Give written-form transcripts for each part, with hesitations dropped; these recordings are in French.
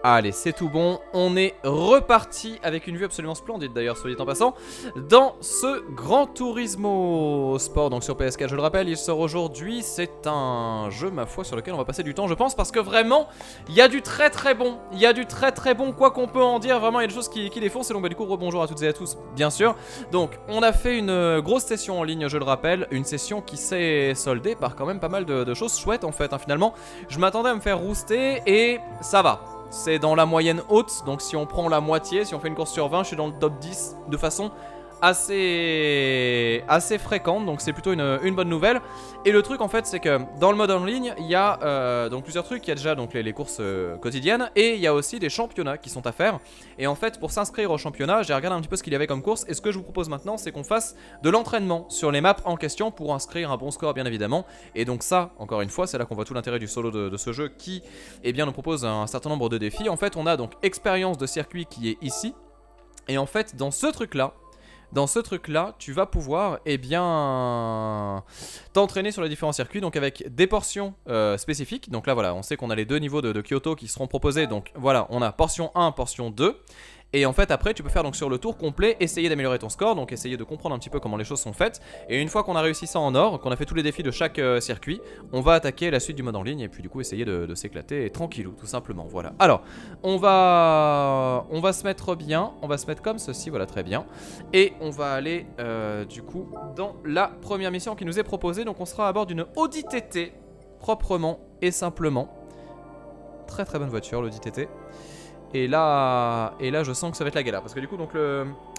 Allez, c'est tout bon, on est reparti avec une vue absolument splendide d'ailleurs, soit dit en passant, dans ce Gran Turismo Sport, donc sur PS4 je le rappelle, il sort aujourd'hui, c'est un jeu ma foi sur lequel on va passer du temps je pense, parce que vraiment, il y a du très bon, quoi qu'on peut en dire, vraiment il y a des choses qui défoncent, et donc bah du coup rebonjour à toutes et à tous, bien sûr. Donc on a fait une grosse session en ligne je le rappelle, une session qui s'est soldée par quand même pas mal de choses chouettes en fait, hein, finalement. Je m'attendais à me faire rooster et ça va. C'est dans la moyenne haute, donc si on prend la moitié, si on fait une course sur 20, je suis dans le top 10 de façon assez fréquente, donc c'est plutôt une bonne nouvelle. Et le truc en fait c'est que dans le mode en ligne il y a donc plusieurs trucs, il y a déjà donc les courses quotidiennes, et il y a aussi des championnats qui sont à faire. Et en fait pour s'inscrire au championnat, j'ai regardé un petit peu ce qu'il y avait comme course, et ce que je vous propose maintenant c'est qu'on fasse de l'entraînement sur les maps en question pour inscrire un bon score bien évidemment. Et donc ça, encore une fois, c'est là qu'on voit tout l'intérêt du solo de ce jeu qui nous propose un certain nombre de défis. En fait on a donc expérience de circuit qui est ici, et en fait dans ce truc là, tu vas pouvoir t'entraîner sur les différents circuits, donc avec des portions spécifiques. Donc là voilà, on sait qu'on a les deux niveaux de Kyoto qui seront proposés. Donc voilà, on a portion 1, portion 2. Et en fait après tu peux faire donc sur le tour complet, essayer d'améliorer ton score, donc essayer de comprendre un petit peu comment les choses sont faites. Et une fois qu'on a réussi ça en or, qu'on a fait tous les défis de chaque circuit, on va attaquer la suite du mode en ligne, et puis du coup essayer de s'éclater tranquillou tout simplement, voilà. Alors on va se mettre bien, on va se mettre comme ceci, voilà très bien. Et on va aller du coup dans la première mission qui nous est proposée. Donc on sera à bord d'une Audi TT, proprement et simplement. Très bonne voiture l'Audi TT. Et là je sens que ça va être la galère, parce que du coup donc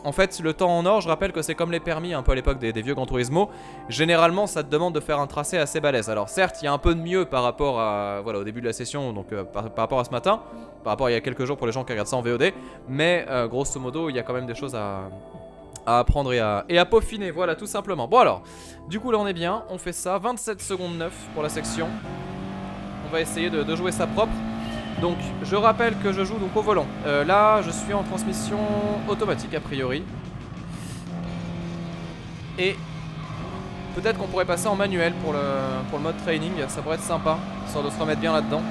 en fait le temps en or, je rappelle que c'est comme les permis un peu à l'époque des vieux Gran Turismo. Généralement ça te demande de faire un tracé assez balèze. Alors certes il y a un peu de mieux par rapport à voilà au début de la session, donc par rapport à ce matin, par rapport à il y a quelques jours pour les gens qui regardent ça en VOD. Mais grosso modo il y a quand même des choses à apprendre et à peaufiner, voilà tout simplement. Bon alors, du coup là on est bien, on fait ça, 27 secondes 9 pour la section. On va essayer de jouer ça propre. Donc je rappelle que je joue donc au volant. Là je suis en transmission automatique a priori. Et peut-être qu'on pourrait passer en manuel pour le mode training. Ça pourrait être sympa, histoire de se remettre bien là-dedans.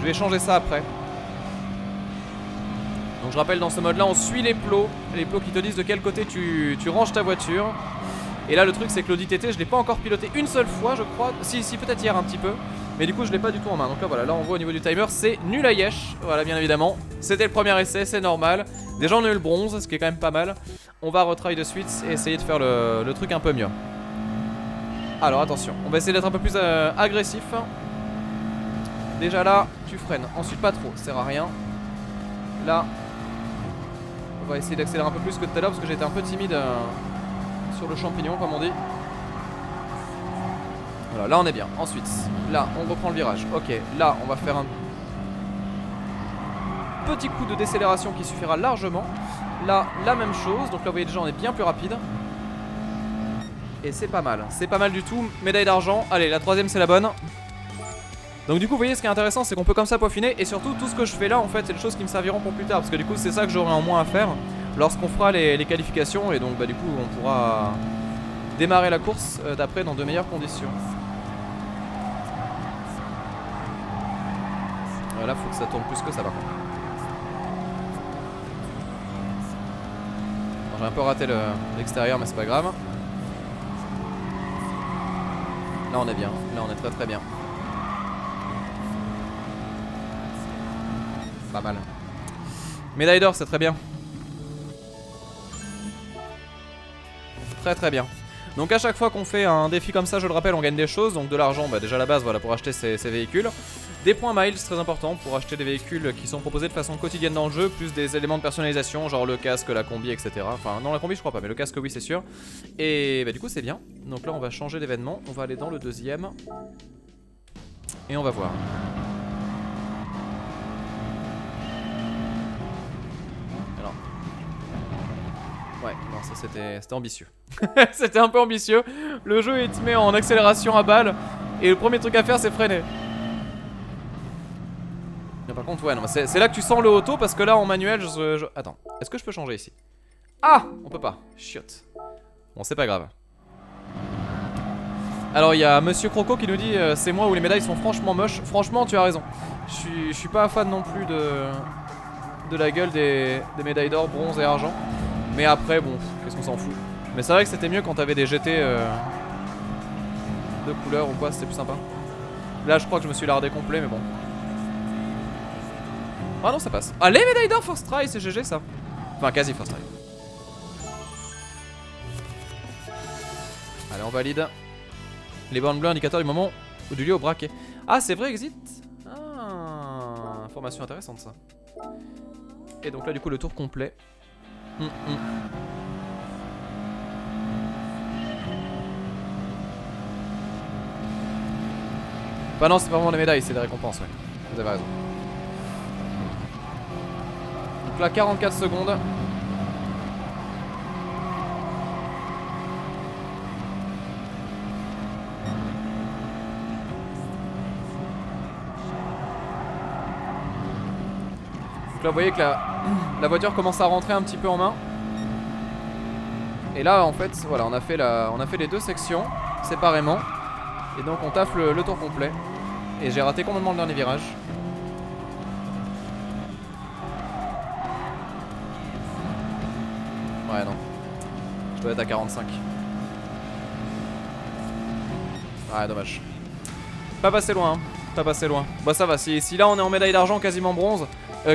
Je vais changer ça après. Donc je rappelle, dans ce mode là on suit les plots qui te disent de quel côté tu ranges ta voiture. Et là le truc c'est que l'Audi TT je l'ai pas encore piloté une seule fois je crois. Si peut-être hier un petit peu. Mais du coup je l'ai pas du tout en main. Donc là voilà, là on voit au niveau du timer c'est nul à yesh. Voilà bien évidemment. C'était le premier essai, c'est normal. Déjà on a eu le bronze, ce qui est quand même pas mal. On va retravailler de suite et essayer de faire le truc un peu mieux. Alors attention, on va essayer d'être un peu plus agressif. Déjà là tu freines, ensuite pas trop, ça sert à rien. Là on va essayer d'accélérer un peu plus que tout à l'heure, parce que j'étais un peu timide sur le champignon comme on dit. Voilà, là on est bien. Ensuite, là on reprend le virage. Ok, là on va faire un petit coup de décélération qui suffira largement. Là, la même chose. Donc là vous voyez déjà on est bien plus rapide. Et c'est pas mal du tout. Médaille d'argent, allez la troisième c'est la bonne. Donc du coup vous voyez ce qui est intéressant c'est qu'on peut comme ça peaufiner. Et surtout tout ce que je fais là en fait c'est des choses qui me serviront pour plus tard. Parce que du coup c'est ça que j'aurai en moins à faire lorsqu'on fera les qualifications. Et donc bah du coup on pourra démarrer la course d'après dans de meilleures conditions. Là faut que ça tourne plus que ça par contre. J'ai un peu raté l'extérieur mais c'est pas grave. Là on est bien, là on est très bien. Pas mal. Médaille d'or c'est très bien. Très bien. Donc à chaque fois qu'on fait un défi comme ça, je le rappelle, on gagne des choses. Donc de l'argent, bah déjà la base voilà, pour acheter ces véhicules. Des points miles, très important, pour acheter des véhicules qui sont proposés de façon quotidienne dans le jeu. Plus des éléments de personnalisation, genre le casque, la combi, etc. Enfin non, la combi je crois pas, mais le casque oui c'est sûr. Et bah du coup c'est bien. Donc là on va changer d'événement, on va aller dans le deuxième. Et on va voir. Alors. Ouais, non ça c'était ambitieux. C'était un peu ambitieux. Le jeu il te met en accélération à balle. Et le premier truc à faire c'est freiner. Mais par contre ouais non, c'est là que tu sens le auto. Parce que là en manuel Attends, est-ce que je peux changer ici? Ah, on peut pas, chiotte. Bon c'est pas grave. Alors il y a Monsieur Croco qui nous dit c'est moi où les médailles sont franchement moches. Franchement tu as raison. Je suis pas fan non plus de la gueule des médailles d'or, bronze et argent. Mais après bon, qu'est-ce qu'on s'en fout. Mais c'est vrai que c'était mieux quand t'avais des GT de couleur ou quoi, c'était plus sympa. Là je crois que je me suis lardé complet mais bon. Ah non ça passe. Ah les médailles d'or first try, c'est GG ça. Enfin quasi first try. Allez on valide. Les bornes bleues indicateurs du moment ou du lieu au braquet. Ah c'est vrai exit. Ah, information intéressante ça. Et donc là du coup le tour complet. Bah non c'est pas vraiment des médailles, c'est des récompenses ouais. Vous avez raison. Donc là 44 secondes. Donc là vous voyez que la voiture commence à rentrer un petit peu en main. Et là en fait voilà on a fait les deux sections séparément. Et donc on taffe le tour complet. Et j'ai raté complètement le dernier virage. Ouais non. Je dois être à 45. Ouais dommage. Pas passé loin hein. Pas passé loin. Bah ça va, si là on est en médaille d'argent, quasiment bronze,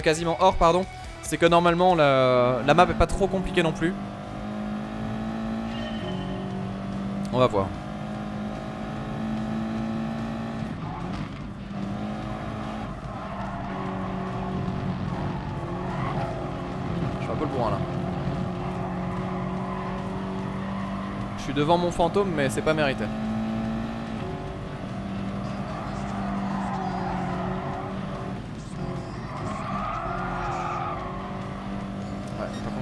quasiment or pardon, c'est que normalement la map est pas trop compliquée non plus. On va voir. Je suis un peu le bourrin là. Je suis devant mon fantôme mais c'est pas mérité.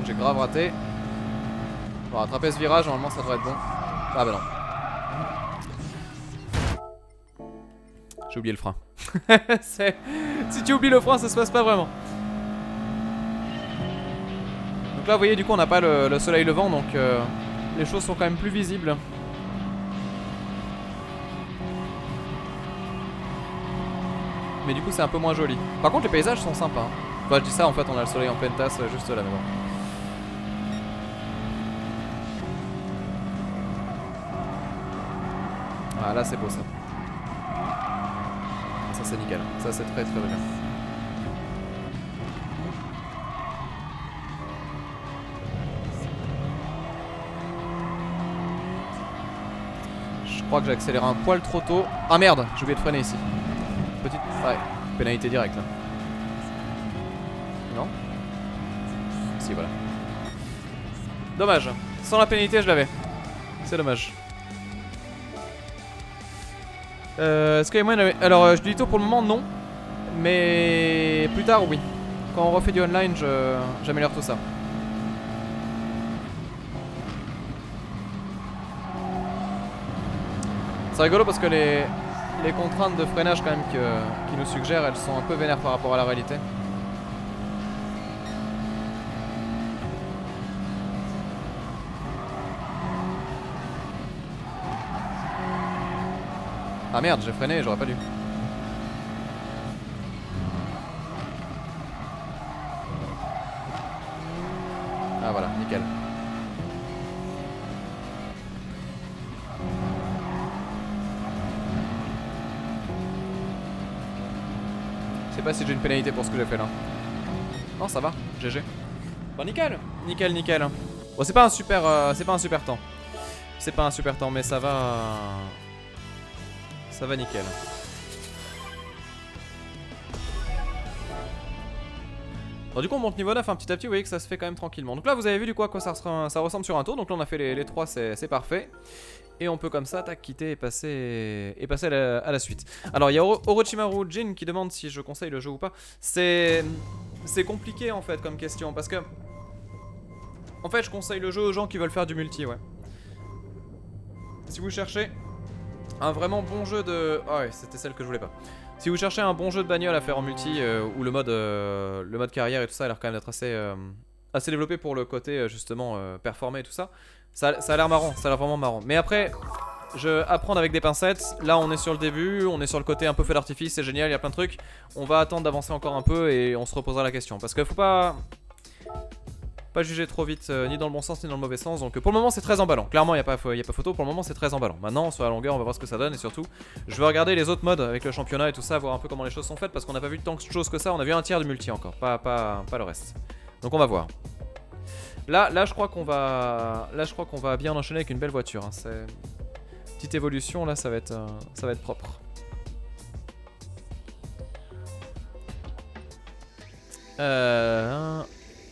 J'ai grave raté. On va rattraper ce virage, normalement ça devrait être bon. Ah bah non. J'ai oublié le frein. Si tu oublies le frein ça se passe pas vraiment. Donc là vous voyez du coup on n'a pas le soleil levant donc les choses sont quand même plus visibles. Mais du coup c'est un peu moins joli. Par contre les paysages sont sympas. Bah je dis ça en fait on a le soleil en pleine tasse juste là mais bon. Ah là c'est beau ça. Ça c'est nickel. Ça c'est très très bien. Je crois que j'ai accéléré un poil trop tôt. Ah merde, j'ai oublié de freiner ici. Petite... Ouais, pénalité directe là. Non? Si voilà. Dommage. Sans la pénalité je l'avais. C'est dommage. Est-ce qu'il y a moyen de... Alors je dis tout pour le moment non. Mais plus tard oui. Quand on refait du online j'améliore tout ça. C'est rigolo parce que les contraintes de freinage quand même qui nous suggèrent, elles sont un peu vénères par rapport à la réalité. Ah merde, j'ai freiné, j'aurais pas dû. Ah voilà, nickel. Je sais pas si j'ai une pénalité pour ce que j'ai fait là. Non ça va, GG. Bon nickel, nickel, nickel. Bon c'est pas un super temps. C'est pas un super temps mais ça va. Ça va nickel. Bon du coup on monte niveau 9 un petit à petit, vous voyez que ça se fait quand même tranquillement. Donc là vous avez vu du coup à quoi ça ressemble sur un tour. Donc là on a fait les 3, c'est parfait. Et on peut comme ça, tac, quitter et passer à la suite. Alors il y a Orochimaru Jin qui demande si je conseille le jeu ou pas. C'est compliqué en fait comme question parce que... En fait je conseille le jeu aux gens qui veulent faire du multi, ouais. Si vous cherchez un vraiment bon jeu de... Ah ouais, c'était celle que je voulais pas. Si vous cherchez un bon jeu de bagnole à faire en multi, où le mode carrière et tout ça a l'air quand même d'être assez développé pour le côté justement performer et tout ça, ça a l'air marrant, ça a l'air vraiment marrant. Mais après, apprendre avec des pincettes. Là on est sur le début, on est sur le côté un peu feu d'artifice, c'est génial, il y a plein de trucs. On va attendre d'avancer encore un peu et on se reposera la question. Parce qu'il faut pas juger trop vite, ni dans le bon sens ni dans le mauvais sens. Donc pour le moment c'est très emballant. Clairement il n'y a pas photo, pour le moment c'est très emballant. Maintenant sur la longueur on va voir ce que ça donne. Et surtout je vais regarder les autres modes avec le championnat et tout ça, voir un peu comment les choses sont faites. Parce qu'on n'a pas vu tant de choses que ça, on a vu un tiers du multi encore, pas le reste. Donc on va voir. Là je crois qu'on va bien enchaîner avec une belle voiture, hein. C'est petite évolution là, ça va être propre.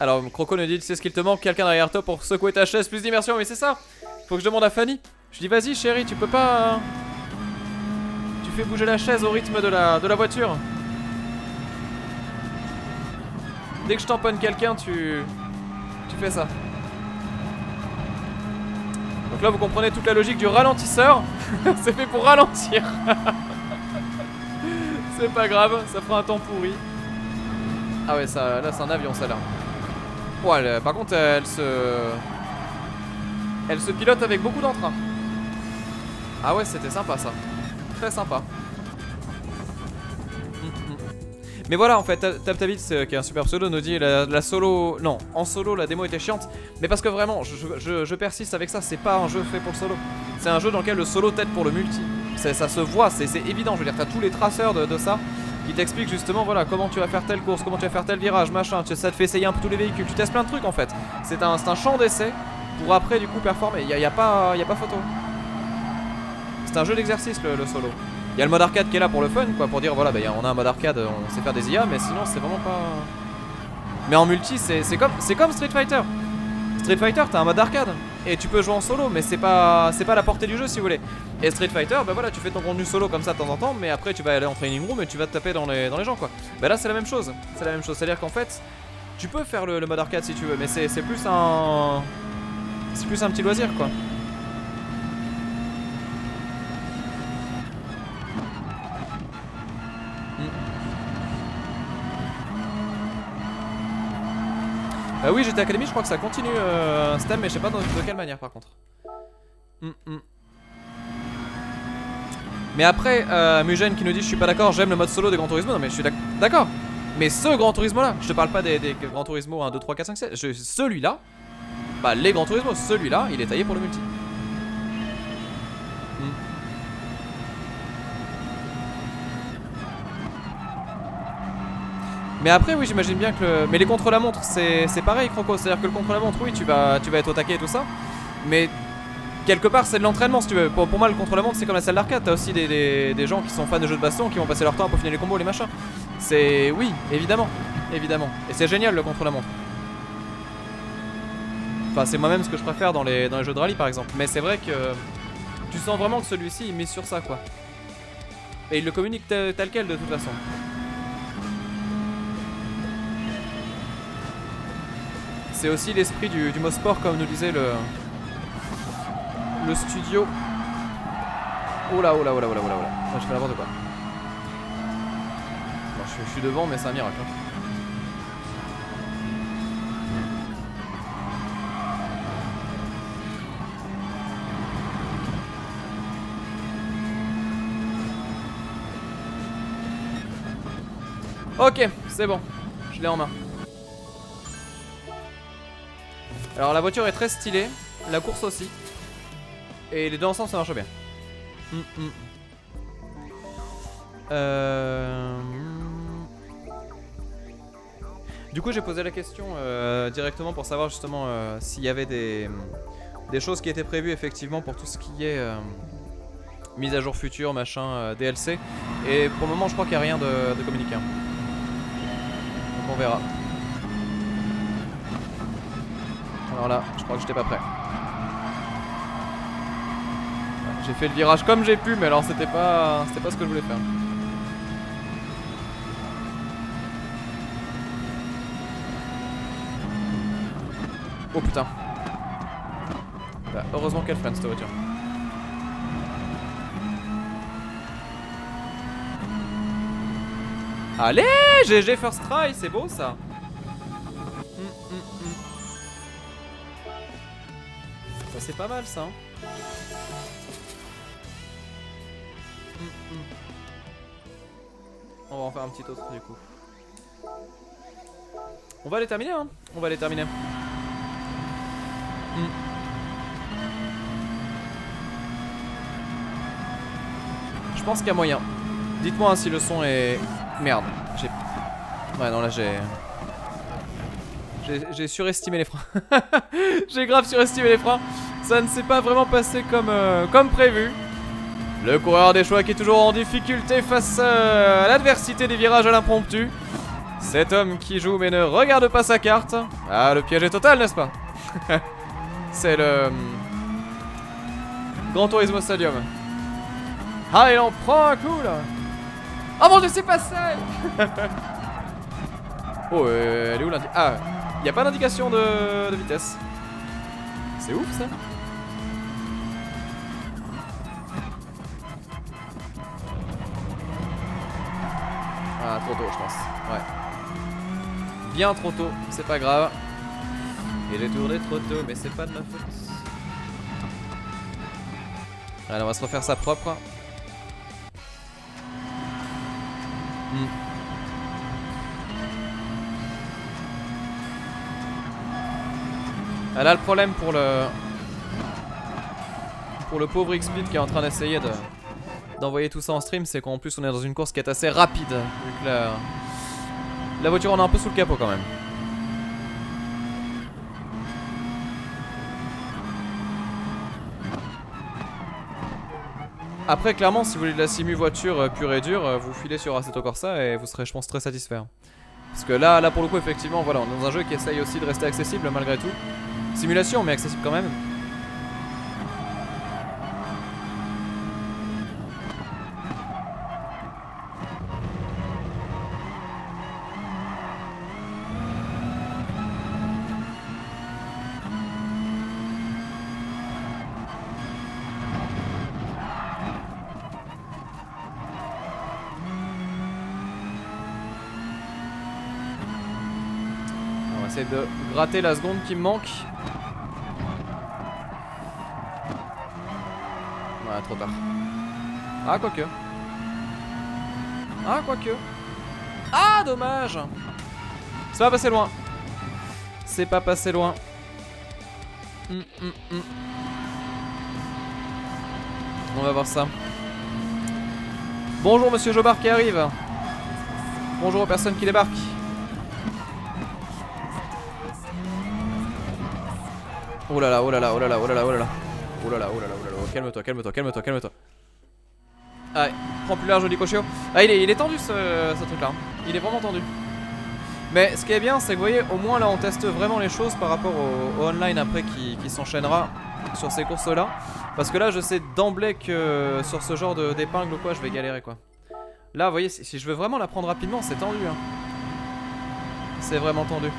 Alors Croco nous dit, tu sais ce qu'il te manque, quelqu'un derrière toi pour secouer ta chaise, plus d'immersion. Mais c'est ça, faut que je demande à Fanny. Je dis vas-y chérie, tu peux pas, tu fais bouger la chaise au rythme de la voiture. Dès que je tamponne quelqu'un, tu fais ça. Donc là vous comprenez toute la logique du ralentisseur. C'est fait pour ralentir. C'est pas grave, ça fera un temps pourri. Ah ouais, ça, là c'est un avion ça là. Ouais, par contre elle se pilote avec beaucoup d'entrain. Ah ouais, c'était sympa ça. Très sympa. Mais voilà, en fait, TapTabit, qui est un super pseudo, nous dit la solo. Non, en solo, la démo était chiante. Mais parce que vraiment, je persiste avec ça. C'est pas un jeu fait pour le solo. C'est un jeu dans lequel le solo t'aide pour le multi. Ça se voit, c'est évident. Je veux dire, t'as tous les traceurs de ça qui t'expliquent justement, voilà, comment tu vas faire telle course, comment tu vas faire tel virage, machin. Ça te fait essayer un peu tous les véhicules. Tu testes plein de trucs en fait. C'est un champ d'essai pour après, du coup, performer. Y a pas photo. C'est un jeu d'exercice, le solo. Il y a le mode arcade qui est là pour le fun, quoi, pour dire voilà, on a un mode arcade, on sait faire des IA, mais sinon c'est vraiment pas. Mais en multi, c'est comme Street Fighter. Street Fighter, t'as un mode arcade et tu peux jouer en solo, mais c'est pas la portée du jeu si vous voulez. Et Street Fighter, bah voilà, tu fais ton contenu solo comme ça de temps en temps, mais après tu vas aller en training room et tu vas te taper dans les gens, quoi. Bah là c'est la même chose, c'est-à-dire qu'en fait, tu peux faire le mode arcade si tu veux, mais c'est plus un petit loisir, quoi. Oui, j'étais Academy, je crois que ça continue Stem, mais je sais pas de quelle manière par contre. Mais après, Mugen qui nous dit je suis pas d'accord, j'aime le mode solo des Gran Turismo. Non mais je suis d'accord. Mais ce Gran Turismo là, je te parle pas des Gran Turismo 1, 2, 3, 4, 5, 7. Celui-là, bah les Gran Turismo, celui-là, il est taillé pour le multi. Mais après oui, j'imagine bien que mais les contre-la-montre c'est pareil, Croco, c'est à dire que le contre-la-montre, oui, tu vas être au taquet et tout ça. Mais quelque part c'est de l'entraînement si tu veux. Pour moi le contre-la-montre c'est comme la salle d'arcade. T'as aussi des gens qui sont fans de jeux de baston, qui vont passer leur temps à peaufiner les combos, les machins. C'est oui, évidemment. Et c'est génial le contre-la-montre. Enfin c'est moi-même ce que je préfère dans les jeux de rallye par exemple. Mais c'est vrai que tu sens vraiment que celui-ci il mise sur ça, quoi. Et il le communique tel quel de toute façon. C'est aussi l'esprit du mot sport, comme nous disait le studio. Oh là. Moi, je fais n'importe quoi. Bon, je suis devant, mais c'est un miracle, hein. Ok, c'est bon. Je l'ai en main. Alors la voiture est très stylée, la course aussi. Et les deux ensemble ça marche bien. Du coup j'ai posé la question directement pour savoir justement s'il y avait des choses qui étaient prévues effectivement pour tout ce qui est mise à jour future, machin, DLC. Et pour le moment je crois qu'il n'y a rien de communiqué. Donc on verra. Alors là, je crois que j'étais pas prêt. J'ai fait le virage comme j'ai pu, mais alors c'était pas ce que je voulais faire. Oh putain. Bah, heureusement qu'elle freine cette voiture. Allez, GG first try, c'est beau ça. Ça c'est pas mal ça, hein. On va en faire un petit autre du coup. On va les terminer hein. On va les terminer. Je pense qu'il y a moyen. Dites-moi hein, si le son est... Merde. Ouais non là j'ai surestimé les freins. J'ai grave surestimé les freins. Ça ne s'est pas vraiment passé comme prévu. Le coureur des choix qui est toujours en difficulté face à l'adversité des virages à l'impromptu. Cet homme qui joue mais ne regarde pas sa carte. Ah, le piège est total, n'est-ce pas? C'est le Gran Turismo Stadium. Ah, il en prend un coup là. Oh mon dieu, c'est pas ça. Oh, elle est où l'indication? Ah, il n'y a pas d'indication de vitesse. C'est ouf ça. Ah, trop tôt, je pense. Ouais. Bien trop tôt, c'est pas grave. Et j'ai tourné trop tôt, mais c'est pas de ma faute. Allez, on va se refaire ça propre. Ah, là, le problème pour le pauvre X-Speed qui est en train d'essayer d'envoyer tout ça en stream, c'est qu'en plus on est dans une course qui est assez rapide. Vu que la voiture on est un peu sous le capot quand même. Après clairement si vous voulez de la simu voiture pure et dure, vous filez sur Assetto Corsa et vous serez je pense très satisfait. Parce que là pour le coup effectivement voilà, on est dans un jeu qui essaye aussi de rester accessible malgré tout. Simulation mais accessible quand même. On va essayer de gratter la seconde qui me manque. Ouais, trop tard. Ah, quoique. Ah, quoique. Ah, dommage. C'est pas passé loin. C'est pas passé loin. On va voir ça. Bonjour, monsieur Jobard qui arrive. Bonjour aux personnes qui débarquent. Oh là là, oh là là, oh là là, oh là là, oh là là. Oh là là, oh là là, oh là là. Calme-toi, calme-toi, calme-toi, calme-toi. Ah, prends plus large, Dicochio. Ah, il est tendu ce truc là. Il est vraiment tendu. Mais ce qui est bien, c'est que vous voyez, au moins là on teste vraiment les choses par rapport au online après qui s'enchaînera sur ces courses là. Parce que là je sais d'emblée que sur ce genre d'épingle ou quoi je vais galérer quoi. Là vous voyez, si je veux vraiment la prendre rapidement, c'est tendu hein. C'est vraiment tendu.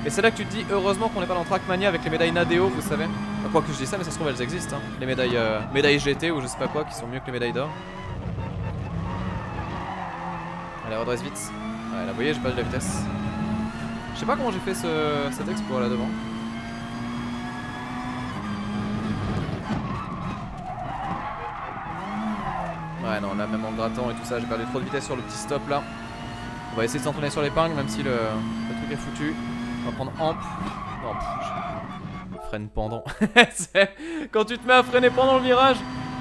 Et c'est là que tu te dis heureusement qu'on n'est pas dans Trackmania avec les médailles Nadeo, vous savez. Enfin, quoi que je dis ça, mais ça se trouve elles existent hein. Les médailles GT ou je sais pas quoi qui sont mieux que les médailles d'or. Allez, redresse vite. Ouais, là vous voyez, j'ai pas de la vitesse. Je sais pas comment j'ai fait cet exploit là devant. Ouais, non, là même en grattant et tout ça, j'ai perdu trop de vitesse sur le petit stop là. On va essayer de s'entraîner sur l'épingle, même si le truc est foutu. On va prendre amp. Non, freine pendant. Quand tu te mets à freiner pendant le virage,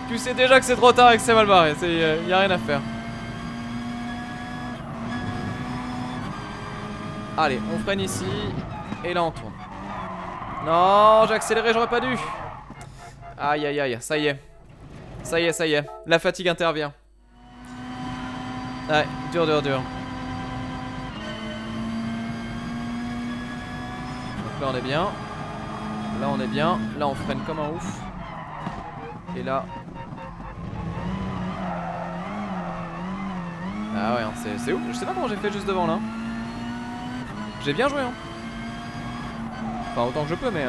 tu sais déjà que c'est trop tard et que c'est mal barré. Y a rien à faire. Allez, on freine ici. Et là on tourne. Non, j'ai accéléré, j'aurais pas dû. Aïe aïe aïe, ça y est. Ça y est, ça y est. La fatigue intervient. Ouais, dur, dur, dur. Donc là on est bien. Là on est bien. Là on freine comme un ouf. Et là. Ah ouais, hein, c'est ouf. Je sais pas comment j'ai fait juste devant là. J'ai bien joué hein. Enfin autant que je peux mais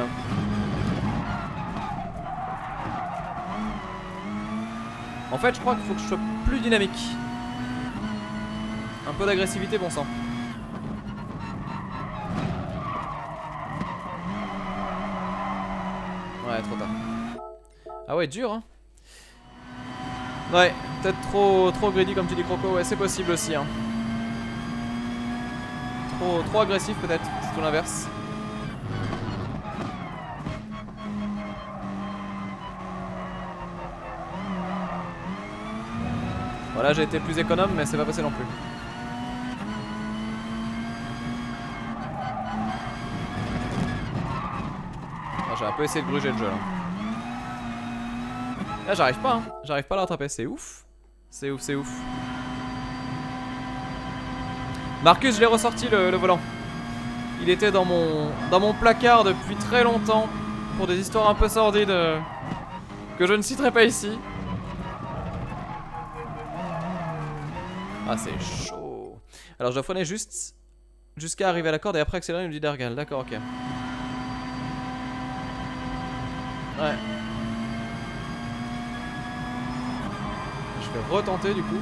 en fait je crois qu'il faut que je sois plus dynamique. Un peu d'agressivité bon sang. Ouais trop tard. Ah ouais dur hein. Ouais, peut-être trop greedy comme tu dis Croco, ouais c'est possible aussi hein. Trop agressif peut-être, c'est tout l'inverse. Voilà, j'ai été plus économe mais c'est pas passé non plus. Ah, j'ai un peu essayé de gruger le jeu là. Là j'arrive pas hein, j'arrive pas à l'attraper, c'est ouf. C'est ouf, c'est ouf. Marcus, je l'ai ressorti le volant. Il était dans mon placard depuis très longtemps pour des histoires un peu sordides que je ne citerai pas ici. Ah c'est chaud. Alors je dois freiner juste jusqu'à arriver à la corde et après accélérer, il me dit d'Ergal. D'accord, ok. Ouais. Je vais retenter du coup.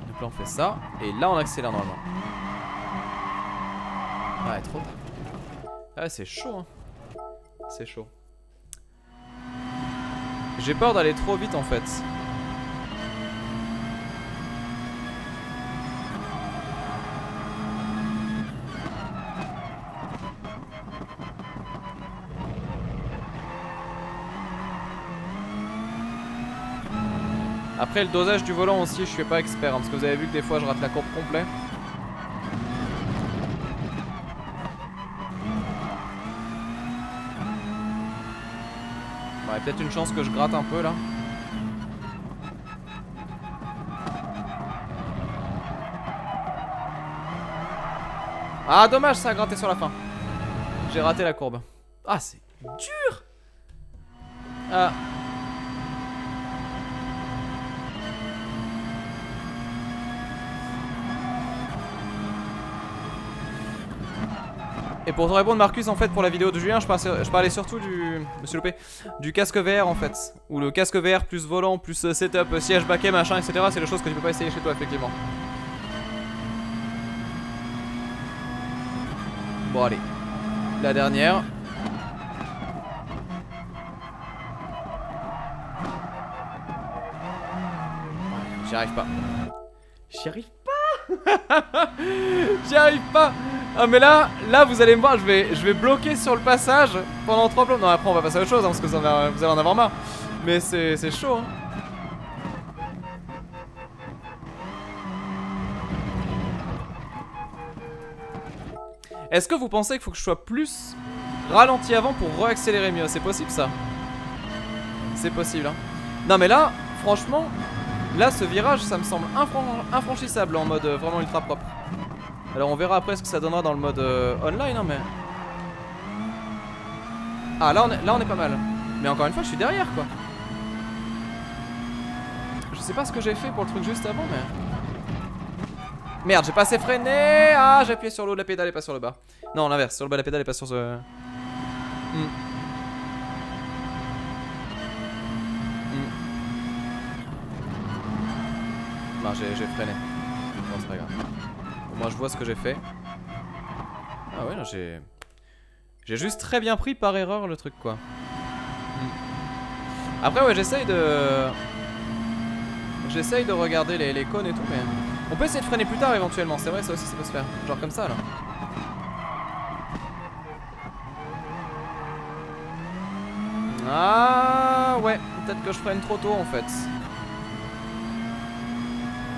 Donc là on fait ça. Et là on accélère normalement. Ouais, trop tard. Ouais, c'est chaud hein. C'est chaud. J'ai peur d'aller trop vite en fait. Après le dosage du volant aussi je suis pas expert hein, parce que vous avez vu que des fois je rate la courbe complète. Ouais, peut-être une chance que je gratte un peu là. Ah dommage, ça a gratté sur la fin. J'ai raté la courbe. Ah c'est dur. Ah. Et pour te répondre Marcus, en fait pour la vidéo de Julien je parlais surtout du Monsieur Lopé, du casque VR en fait. Où le casque VR plus volant plus setup, siège baquet machin etc. C'est des choses que tu peux pas essayer chez toi effectivement. Bon allez, la dernière. J'y arrive pas. J'y arrive pas. J'y arrive pas. Ah mais là vous allez me voir, je vais bloquer sur le passage pendant 3 plombs. Non après on va passer à autre chose hein, parce que vous allez en avoir marre. Mais c'est chaud hein. Est-ce que vous pensez qu'il faut que je sois plus ralenti avant pour re-accélérer mieux? C'est possible ça? C'est possible hein. Non mais là, franchement, là ce virage ça me semble infranchissable en mode vraiment ultra propre. Alors on verra après ce que ça donnera dans le mode online hein mais... Ah là on est pas mal. Mais encore une fois je suis derrière quoi. Je sais pas ce que j'ai fait pour le truc juste avant mais... Merde, j'ai pas assez freiné. Ah, j'ai appuyé sur le haut de la pédale et pas sur le bas. Non, l'inverse, sur le bas de la pédale et pas sur ce... Non, j'ai freiné. Non, c'est pas grave. Au moins, je vois ce que j'ai fait. Ah ouais, non, j'ai juste très bien pris par erreur le truc, quoi. Après, ouais, j'essaye de regarder les cônes et tout, mais... On peut essayer de freiner plus tard éventuellement, c'est vrai, ça aussi ça peut se faire. Genre comme ça là. Ah ouais, peut-être que je freine trop tôt en fait.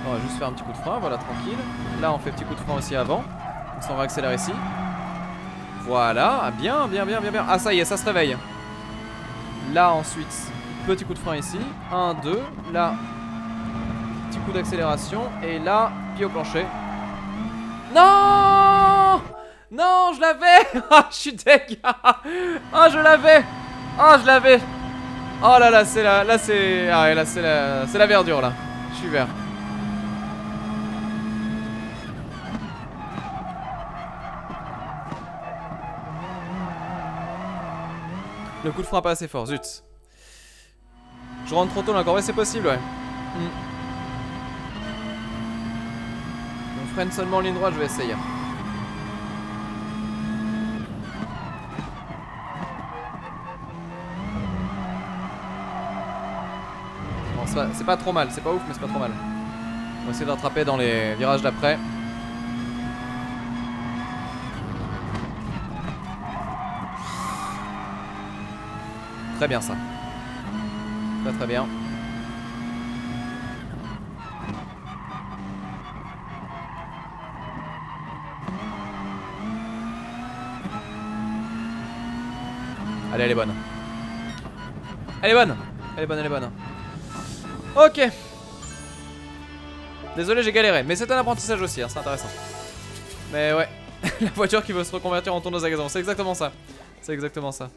On va juste faire un petit coup de frein, voilà, tranquille. Là on fait petit coup de frein aussi avant. Comme ça on va accélérer ici. Voilà, bien. Ah ça y est, ça se réveille. Là ensuite, petit coup de frein ici. 1, 2, là... coup d'accélération et là pied au plancher. Non, non, je l'avais. Ah, je suis deg. Ah, je l'avais. Ah, je l'avais. Oh là là, c'est là c'est ah ouais, là c'est la verdure là. Je suis vert. Le coup de frein pas assez fort, zut. Je rentre trop tôt là encore, ouais c'est possible ouais. On freine seulement en ligne droite, je vais essayer. c'est pas trop mal, c'est pas ouf mais c'est pas trop mal. On va essayer de rattraper dans les virages d'après. Très bien ça. Très très bien. Allez, elle est bonne. Elle est bonne. Elle est bonne, elle est bonne. Ok. Désolé, j'ai galéré. Mais c'est un apprentissage aussi, hein, c'est intéressant. Mais ouais. La voiture qui veut se reconvertir en tondeuse à gazon. C'est exactement ça. C'est exactement ça.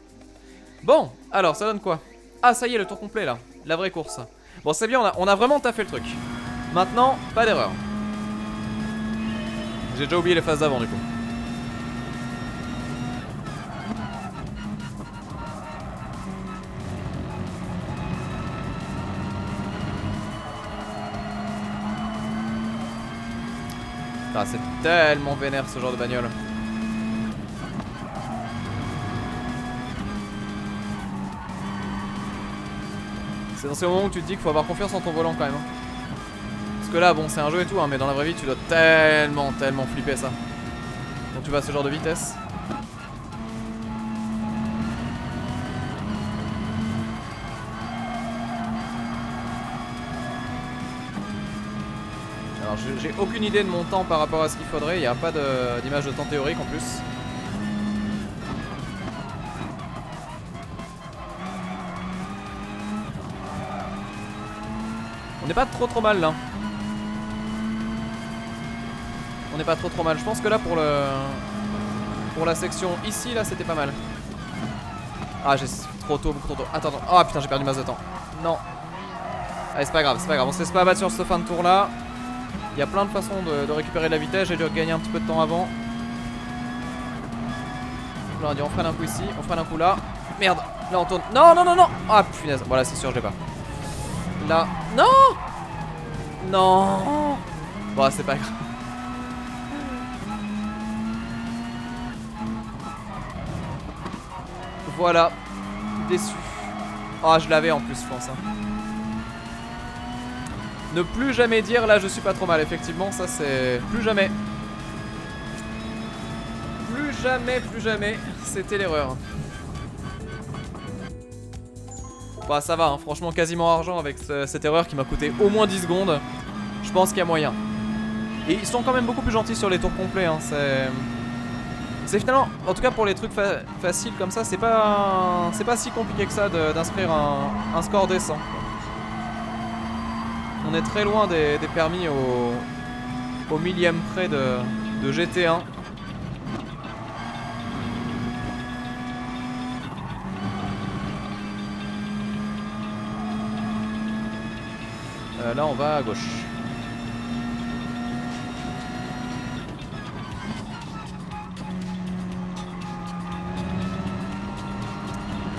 Bon, alors ça donne quoi? Ah, ça y est, le tour complet là. La vraie course. Bon, c'est bien, on a vraiment taffé le truc. Maintenant, pas d'erreur. J'ai déjà oublié les phases d'avant du coup. Ah, c'est tellement vénère ce genre de bagnole. C'est dans ces moments où tu te dis qu'il faut avoir confiance en ton volant quand même. Parce que là, bon, c'est un jeu et tout, hein, mais dans la vraie vie, tu dois tellement flipper ça. Quand tu vas à ce genre de vitesse. Alors, j'ai aucune idée de mon temps par rapport à ce qu'il faudrait. Il n'y a pas d'image de temps théorique en plus. On n'est pas trop mal là. On n'est pas trop mal. Je pense que là pour la section ici là c'était pas mal. Ah j'ai trop tôt, beaucoup trop tôt. Attends. Oh putain j'ai perdu masse de temps. Non. Allez c'est pas grave. On se laisse pas abattre sur ce fin de tour là. Il y a plein de façons de récupérer de la vitesse. J'ai dû gagner un petit peu de temps avant. Là on dit on freine un coup ici. On freine un coup là. Merde. Là on tourne. Non. Ah punaise. Voilà c'est sûr je l'ai pas. Là. Non. Bon c'est pas grave. Voilà. Déçu. Ah je l'avais en plus je pense hein. Ne plus jamais dire là je suis pas trop mal. Effectivement ça c'est. Plus jamais. Plus jamais. C'était l'erreur. Bah ça va hein. Franchement quasiment argent avec cette erreur qui m'a coûté au moins 10 secondes. Je pense qu'il y a moyen. Et ils sont quand même beaucoup plus gentils sur les tours complets hein. C'est finalement, en tout cas pour les trucs faciles comme ça, c'est pas si compliqué que ça d'inscrire un score décent. On est très loin des permis au millième près de GT1. Là on va à gauche.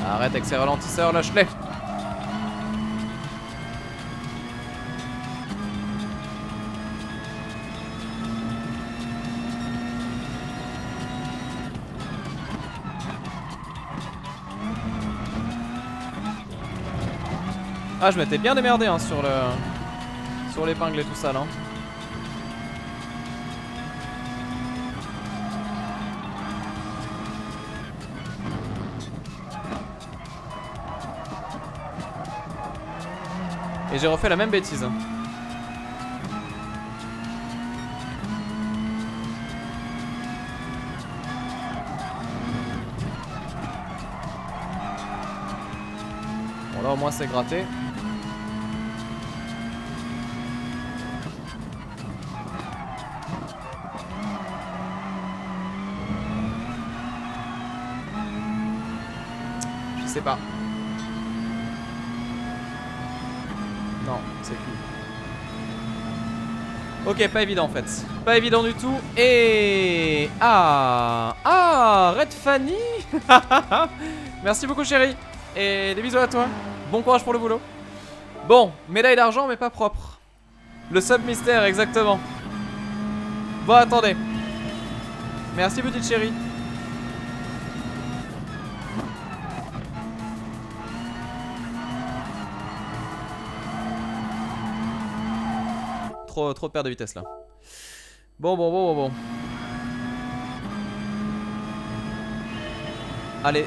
Arrête avec ces ralentisseurs, lâche-les. Ah je m'étais bien démerdé hein, sur l'épingle et tout ça là. Et j'ai refait la même bêtise. Bon là au moins c'est gratté. Je sais pas. Non, c'est cul. Ok, pas évident en fait. Pas évident du tout. Et... Ah, Red Fanny. Merci beaucoup chérie. Et des bisous à toi. Bon courage pour le boulot. Bon, médaille d'argent mais pas propre. Le sub mystère, exactement. Bon, attendez. Merci petite chérie. trop de perte de vitesse là. Bon. Allez,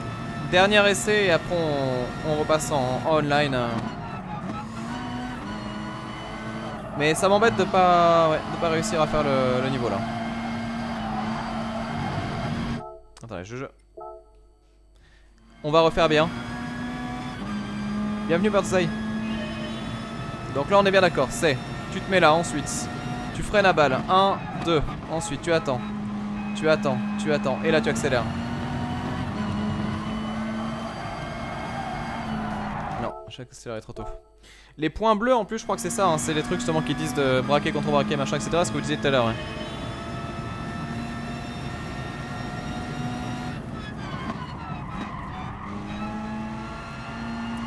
dernier essai et après on repasse en online. Mais ça m'embête de pas réussir à faire le niveau là. Attendez, on va refaire bien. Bienvenue Birdseye. Donc là on est bien d'accord, tu te mets là ensuite. Tu freines à balle, 1, 2. Ensuite tu attends. Et là tu accélères. Non, j'ai accéléré trop tôt. Les points bleus en plus je crois que c'est ça, hein, c'est les trucs justement qui disent de braquer, contre-braquer, machin, etc. Ce que vous disiez tout à l'heure. Ouais.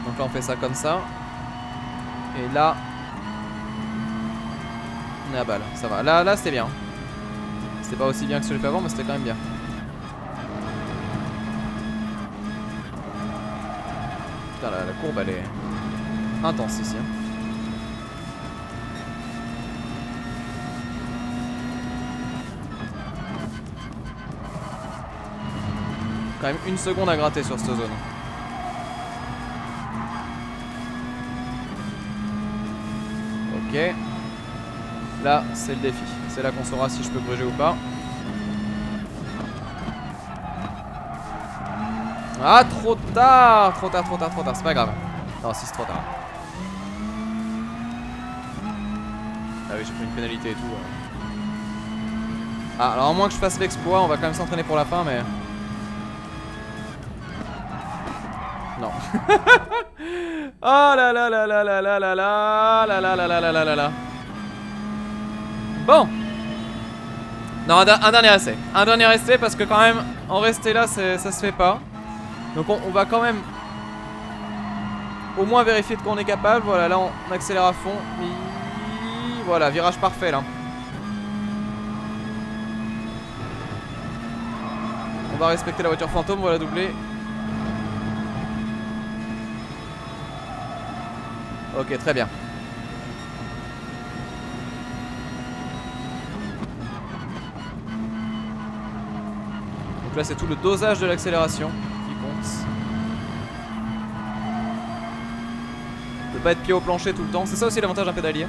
Donc là on fait ça comme ça. Et là on est à balle, ça va. Là c'était bien. C'était pas aussi bien que ce que j'ai fait avant mais c'était quand même bien. Putain la courbe elle est intense ici. Quand même 1 seconde à gratter sur cette zone. Ok. Là c'est le défi. C'est là qu'on saura si je peux gruger ou pas. Ah trop tard. C'est pas grave. Non si c'est trop tard. Ah oui j'ai pris une pénalité et tout. Ah alors à moins que je fasse l'exploit, on va quand même s'entraîner pour la fin mais... Non. Oh là là là là là là là là là là là là là là là là. Bon. Non un dernier essai. Un dernier essai parce que quand même en rester là ça se fait pas. Donc on va quand même au moins vérifier de quoi on est capable. Voilà là on accélère à fond. Voilà virage parfait là. On va respecter la voiture fantôme, voilà doubler. Ok, très bien. Donc là c'est tout le dosage de l'accélération qui compte. Ne pas être pied au plancher tout le temps, c'est ça aussi l'avantage d'un pédalier.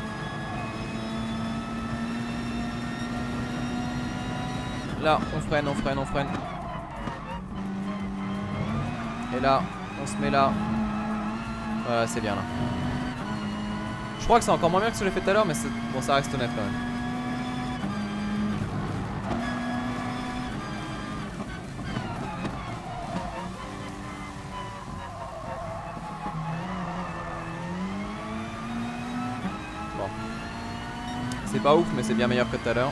Là on freine. Et là on se met là. Voilà c'est bien là. Je crois que c'est encore moins bien que ce que j'ai fait tout à l'heure, mais bon, ça reste honnête quand même. Bon. C'est pas ouf, mais c'est bien meilleur que tout à l'heure.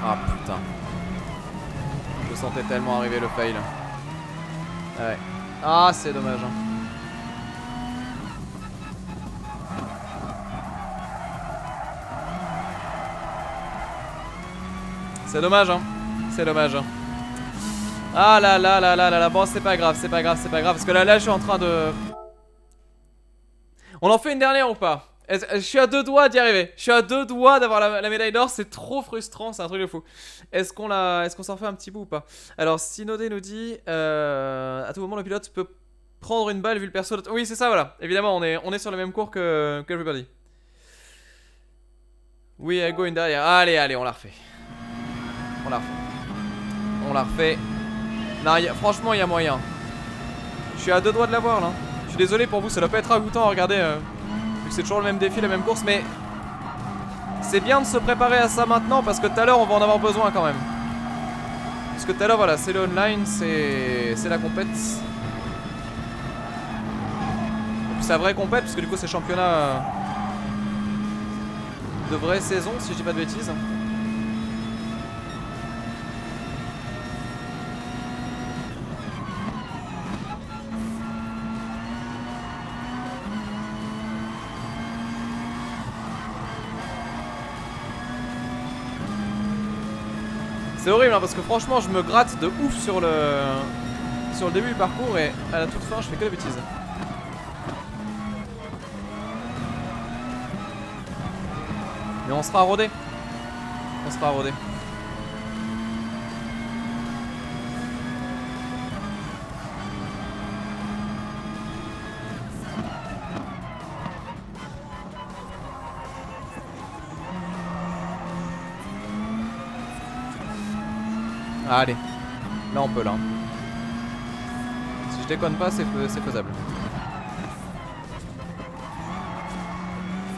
Ah putain. Je sentais tellement arriver le fail. Ouais. Ah c'est dommage hein. C'est dommage hein. C'est dommage hein. Ah là là là là là là. Bon c'est pas grave. Parce que là je suis en train de... On en fait une dernière ou pas? Je suis à 2 doigts d'y arriver. Je suis à 2 doigts d'avoir la médaille d'or. C'est trop frustrant, c'est un truc de fou. Est-ce qu'on s'en fait un petit bout ou pas? Alors Sinodé nous dit à tout moment le pilote peut prendre une balle vu le perso de... Oui c'est ça voilà. Évidemment on est sur le même cours que Everybody. Oui go une derrière. Allez on la refait. On la refait. Non, franchement il y a moyen. Je suis à 2 doigts de l'avoir là. Je suis désolé pour vous, ça doit pas être ragoûtant à regarder vu que c'est toujours le même défi, la même course, mais c'est bien de se préparer à ça maintenant parce que tout à l'heure on va en avoir besoin quand même. Parce que tout à l'heure voilà, c'est le online, c'est la compète. Et puis c'est la vraie compète parce que du coup c'est championnat de vraie saison si je dis pas de bêtises. C'est horrible hein, parce que franchement je me gratte de ouf sur le début du parcours et à la toute fin je fais que des bêtises. Mais on sera rodé. On sera rodé. Allez, là on peut là. Si je déconne pas, c'est faisable.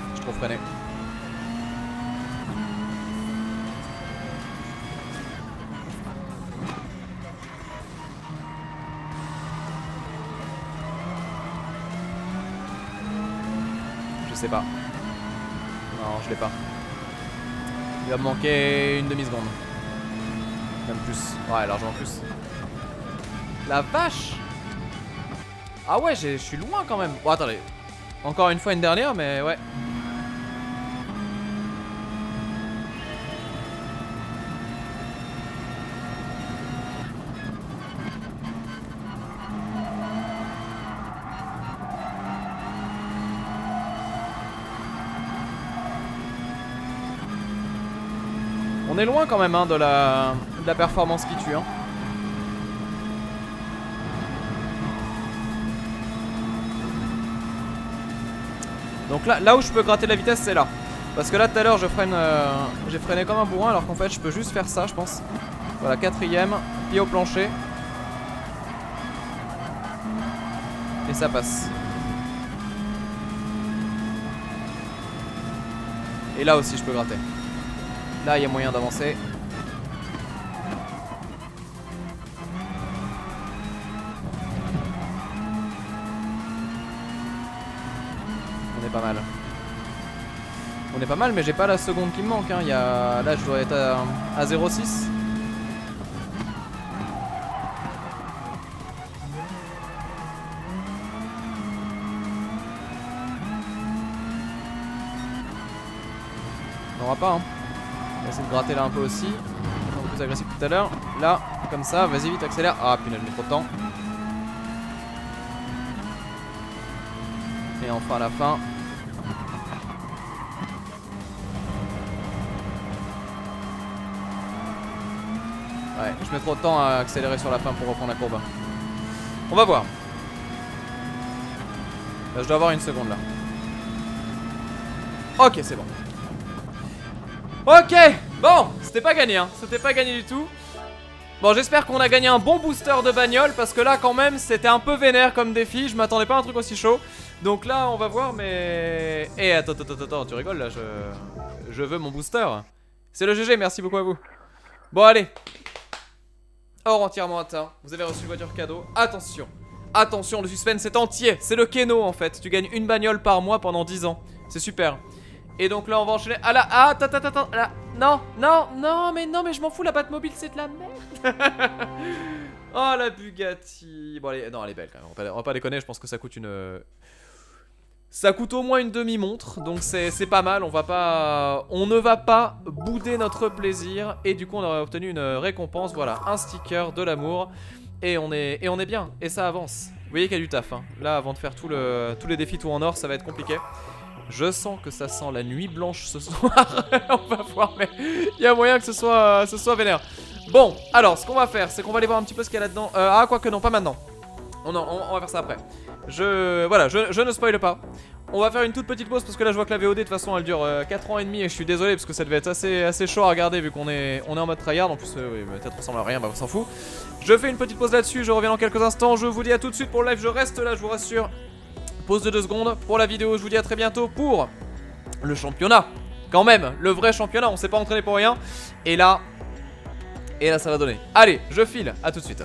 Je suis trop freiné. Je sais pas. Non, je l'ai pas. Il va me manquer une demi-seconde. Même plus. Ouais, largement plus. La vache! Ah ouais, je suis loin quand même. Bon, attendez. Encore une fois une dernière, mais ouais. On est loin quand même hein, de la performance qui tue. Hein. Donc là où je peux gratter la vitesse, c'est là. Parce que là tout à l'heure j'ai freiné comme un bourrin alors qu'en fait je peux juste faire ça je pense. Voilà, 4ème, pied au plancher. Et ça passe. Et là aussi je peux gratter. Là il y a moyen d'avancer. On est pas mal. On est pas mal mais j'ai pas la seconde qui me manque hein. Là je dois être à 0,6. On n'aura pas hein. On va essayer de gratter là un peu aussi. Un peu plus agressif que tout à l'heure. Là, comme ça, vas-y vite, accélère. Ah punaise, j'ai mis trop de temps. Et enfin à la fin. Ouais, je mets trop de temps à accélérer sur la fin pour reprendre la courbe. On va voir. Là, je dois avoir une seconde là. Ok, c'est bon. Ok, bon, c'était pas gagné hein, c'était pas gagné du tout. Bon, j'espère qu'on a gagné un bon booster de bagnole parce que là quand même c'était un peu vénère comme défi. Je m'attendais pas à un truc aussi chaud. Donc là on va voir mais... Eh attends, tu rigoles là, je veux mon booster. C'est le GG, merci beaucoup à vous. Bon allez. Or entièrement atteint, vous avez reçu une voiture cadeau. Attention, attention, le suspense est entier. C'est le Keno en fait, tu gagnes une bagnole par mois pendant 10 ans. C'est super. Et donc là on va enchaîner. Ah là, attends, là. Non, mais je m'en fous, la Batmobile c'est de la merde. Oh la Bugatti. Bon allez, non elle est belle quand même, on va pas déconner, je pense que ça coûte une... Ça coûte au moins une demi-montre, donc c'est pas mal, on ne va pas bouder notre plaisir. Et du coup on aurait obtenu une récompense, voilà, un sticker de l'amour. Et on est bien, et ça avance. Vous voyez qu'il y a du taf, hein. Là avant de faire tous les défis tout en or, ça va être compliqué. Je sens que ça sent la nuit blanche ce soir. On va voir, mais il y a moyen que ce soit vénère. Bon, alors ce qu'on va faire, c'est qu'on va aller voir un petit peu ce qu'il y a là-dedans. Ah, quoique non, pas maintenant. On va faire ça après. Voilà, je ne spoil pas. On va faire une toute petite pause parce que là je vois que la VOD de toute façon elle dure 4 ans et demi et je suis désolé parce que ça devait être assez chaud à regarder vu qu'on est en mode tryhard. En plus, oui, peut-être ressemble à rien, bah on s'en fout. Je fais une petite pause là-dessus, je reviens dans quelques instants. Je vous dis à tout de suite pour le live, je reste là, je vous rassure. Pause de 2 secondes pour la vidéo, je vous dis à très bientôt pour le championnat. Quand même, le vrai championnat, on s'est pas entraîné pour rien. Et là ça va donner. Allez, je file, à tout de suite.